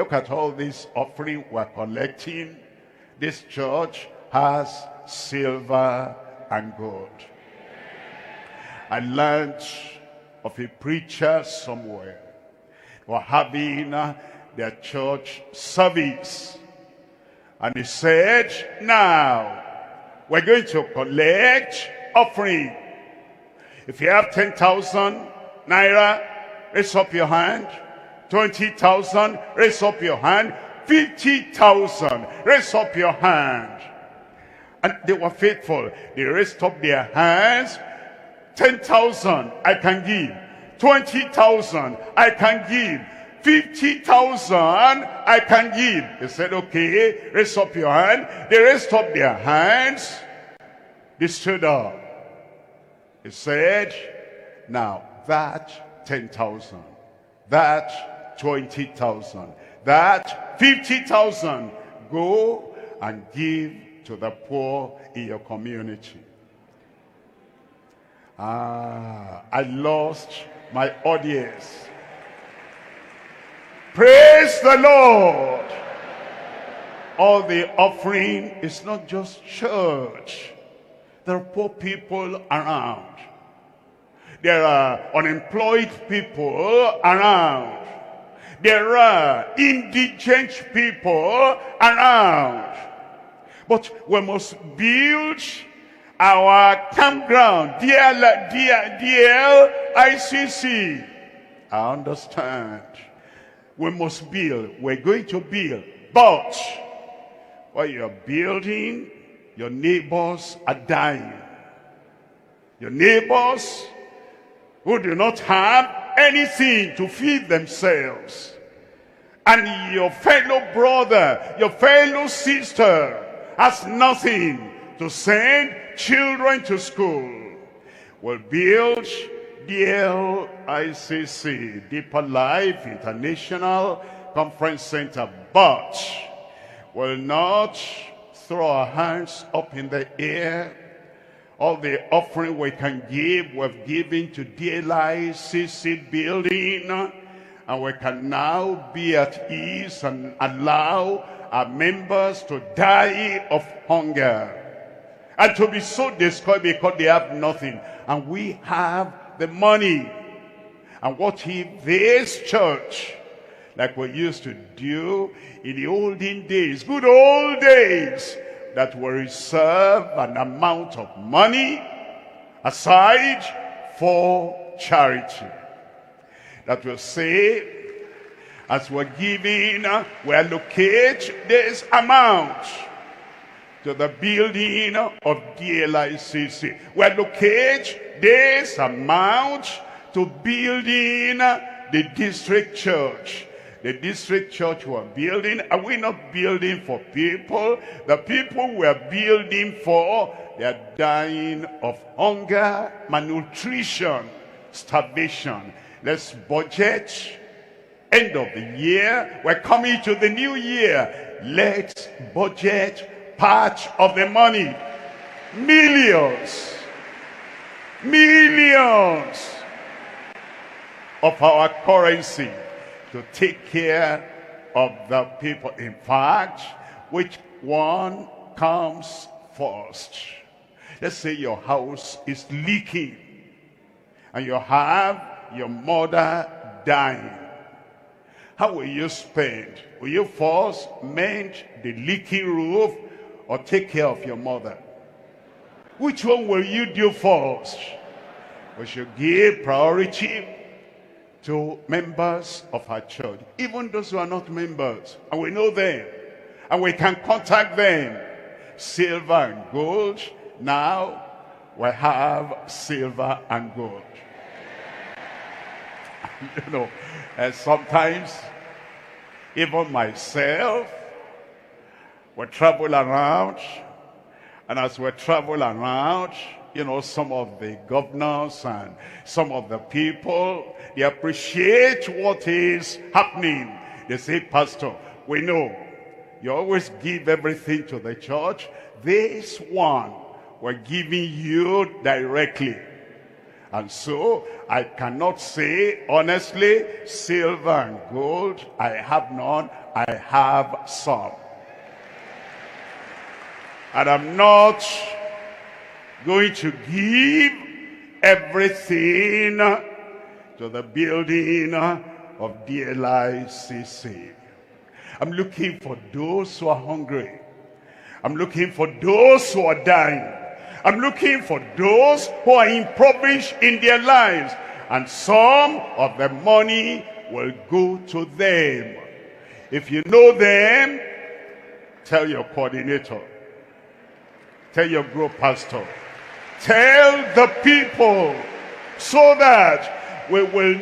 Look at all this offering we're collecting. This church has silver and gold. I learned of a preacher somewhere who were having their church service. And he said, now, we're going to collect offering. If you have 10,000 naira, raise up your hand. 20,000, raise up your hand. 50,000, raise up your hand. And they were faithful. They raised up their hands. 10,000, I can give. 20,000, I can give. 50,000, I can give. They said, okay, raise up your hand. They raised up their hands. They stood up. He said, now that 10,000, that 20,000, that 50,000, go and give to the poor in your community. I lost my audience. Praise the Lord. All the offering is not just church. There are poor people around. There are unemployed people around. There are indigent people around. But we must build our campground, DLICC. I understand. We must build. We're going to build. But while you're building, your neighbors are dying. Your neighbors who do not have anything to feed themselves. And your fellow brother, your fellow sister has nothing to send children to school. We'll build DLICC, Deeper Life International Conference Center, but will not throw our hands up in the air. All the offering we can give, we've given to DLICC building, and we can now be at ease and allow our members to die of hunger and to be so discouraged because they have nothing, and we have the money. And what if this church, like we used to do in the olden days, good old days, that will reserve an amount of money aside for charity, that will say, as we're giving, we allocate this amount to the building of DLICC. We allocate this amount to building the district church. The district church we're building, are we not building for people? The people we're building for, they're dying of hunger, malnutrition, starvation. Let's budget. End of the year, we're coming to the new year. Let's budget part of the money. Millions of our currency to take care of the people. In fact, which one comes first? Let's say your house is leaking and you have your mother dying. How will you spend? Will you first mend the leaking roof or take care of your mother? Which one will you do first? We should give priority to members of our church, even those who are not members, and we know them, and we can contact them. Silver and gold. Now we have silver and gold. You know, sometimes even myself, we travel around, and as we travel around, you know, some of the governors and some of the people, they appreciate what is happening. They say, Pastor, we know you always give everything to the church. This one, we're giving you directly. And so I cannot say honestly, silver and gold, I have none, I have some. And I'm not going to give everything to the building of DLCC. I'm looking for those who are hungry. I'm looking for those who are dying. I'm looking for those who are impoverished in their lives. And some of the money will go to them. If you know them, tell your coordinator. Tell your group pastor. Tell the people so that we will